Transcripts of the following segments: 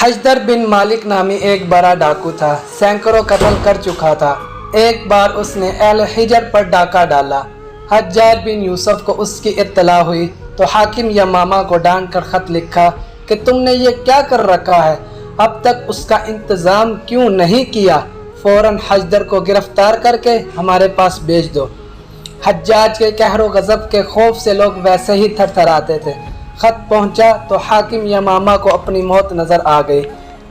हजदर बिन मालिक नामी एक बड़ा डाकू था, सैकड़ों कत्ल कर चुका था। एक बार उसने अहले हिजर पर डाका डाला। हज्जाज बिन यूसुफ को उसकी इत्तला हुई तो हाकिम यमामा को डांट कर ख़त लिखा कि तुमने ये क्या कर रखा है, अब तक उसका इंतज़ाम क्यों नहीं किया, फ़ौरन हजदर को गिरफ़्तार करके हमारे पास भेज दो। हज्जाज के कहरो गज़ब के खौफ से लोग वैसे ही थरथराते थे। ख़त पहुंचा तो हाकिम यमामा को अपनी मौत नज़र आ गई।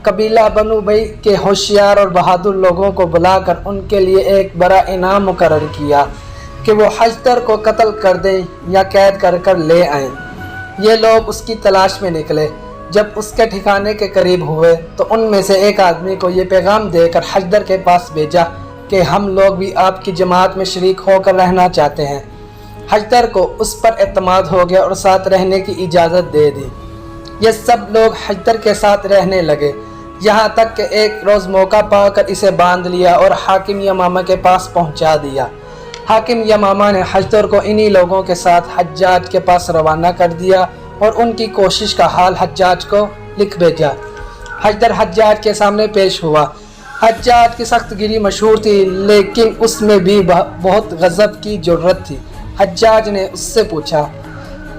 कबीला बनु बई के होशियार और बहादुर लोगों को बुलाकर उनके लिए एक बड़ा इनाम मुकर्रर किया कि वो हजदर को कत्ल कर दें या कैद कर कर ले आएँ। ये लोग उसकी तलाश में निकले। जब उसके ठिकाने के करीब हुए तो उनमें से एक आदमी को ये पैगाम देकर हजदर के पास भेजा कि हम लोग भी आपकी जमात में शरीक होकर रहना चाहते हैं। हजदर को उस पर एतमाद हो गया और साथ रहने की इजाज़त दे दी। ये सब लोग हजदर के साथ रहने लगे, यहाँ तक कि एक रोज़ मौका पाकर इसे बांध लिया और हाकिम यमामा के पास पहुँचा दिया। हाकिम यमामा ने हजदर को इन्हीं लोगों के साथ हज्जाज के पास रवाना कर दिया और उनकी कोशिश का हाल हज्जाज को लिख भेजा। हजदर हज्जाज के सामने पेश हुआ। हज्जाज की सख्त गिरी मशहूर थी, लेकिन उसमें भी बहुत गज़ब की ज़रूरत थी। हज्जाज ने उससे पूछा,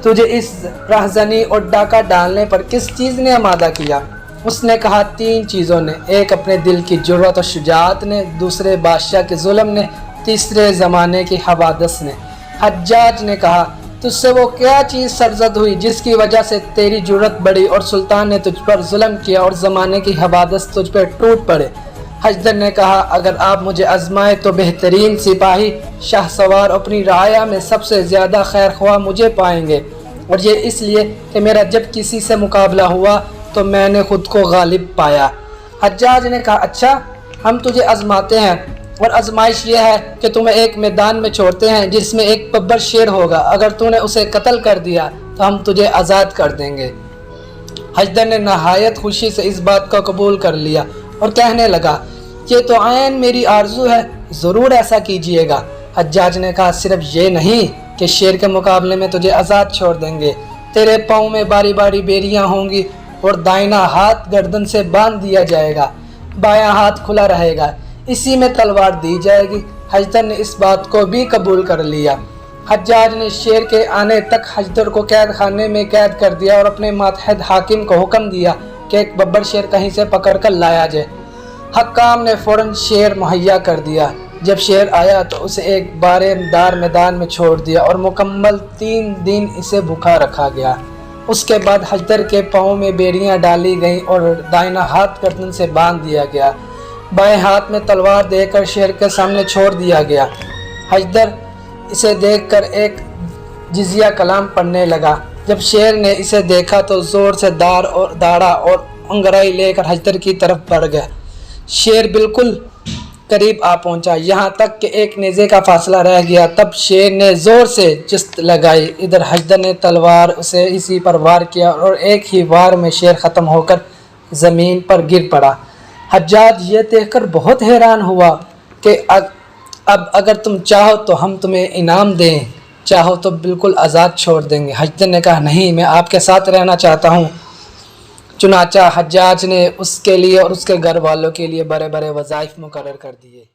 तुझे इस राहज़नी और डाका डालने पर किस चीज़ ने आमादा किया? उसने कहा, 3 चीज़ों ने, एक अपने दिल की जुर्रत और शुजाअत ने, दूसरे बादशाह के जुल्म ने, तीसरे ज़माने की हवादस ने। हज्जाज ने कहा, तुझसे वो क्या चीज़ सरजद हुई जिसकी वजह से तेरी जुर्रत बढ़ी और सुल्तान ने तुझ पर जुल्म किया और ज़माने की हवादस तुझ पर टूट पड़े? हजदर ने कहा, अगर आप मुझे आजमाए तो बेहतरीन सिपाही शाहसवार अपनी राया में सबसे ज़्यादा खैर ख्वाह मुझे पाएंगे, और ये इसलिए कि मेरा जब किसी से मुकाबला हुआ तो मैंने ख़ुद को गालिब पाया। हज्जाज ने कहा, अच्छा, हम तुझे आजमाते हैं, और आजमाइश ये है कि तुम्हें एक मैदान में छोड़ते हैं जिसमें एक बब्बर शेर होगा। अगर तूने उसे कत्ल कर दिया तो हम तुझे आज़ाद कर देंगे। हजदर ने नहायत खुशी से इस बात को कबूल कर लिया और कहने लगा, ये तो आयन मेरी आरजू है, ज़रूर ऐसा कीजिएगा। हज्जाज ने कहा, सिर्फ ये नहीं कि शेर के मुकाबले में तुझे आज़ाद छोड़ देंगे, तेरे पाँव में बारी बारी बेरियां होंगी और दाहिना हाथ गर्दन से बांध दिया जाएगा, बायां हाथ खुला रहेगा, इसी में तलवार दी जाएगी। हजदर ने इस बात को भी कबूल कर लिया। हज्जाज ने शेर के आने तक हजदर को कैद खाने में कैद कर दिया और अपने मातहत हाकिम को हुक्म दिया कि एक बब्बर शेर कहीं से पकड़ कर लाया जाए। हक्काम ने फ़ौरन शेर मुहैया कर दिया। जब शेर आया तो उसे एक बारेदार मैदान में छोड़ दिया और मुकम्मल 3 दिन इसे भूखा रखा गया। उसके बाद हजदर के पाँव में बेड़ियाँ डाली गईं और दाहिना हाथ गर्दन से बांध दिया गया, बाएं हाथ में तलवार देकर शेर के सामने छोड़ दिया गया। हजदर इसे देखकर एक जिजिया कलाम पढ़ने लगा। जब शेर ने इसे देखा तो ज़ोर से दाड़ा और अंगराई लेकर हजदर की तरफ बढ़ गया। शेर बिल्कुल करीब आ पहुंचा, यहाँ तक कि एक नेज़े का फासला रह गया। तब शेर ने ज़ोर से जिस्त लगाई। इधर हजदर ने तलवार उसे इसी पर वार किया और एक ही वार में शेर ख़त्म होकर ज़मीन पर गिर पड़ा। हज्जाज ये देखकर बहुत हैरान हुआ कि अब अगर तुम चाहो तो हम तुम्हें इनाम दें, चाहो तो बिल्कुल आज़ाद छोड़ देंगे। हजदर ने कहा, नहीं, मैं आपके साथ रहना चाहता हूँ। चुनाचा हज्जाज ने उसके लिए और उसके घर वालों के लिए बड़े बड़े वज़ाइफ मुकर्रर कर दिए।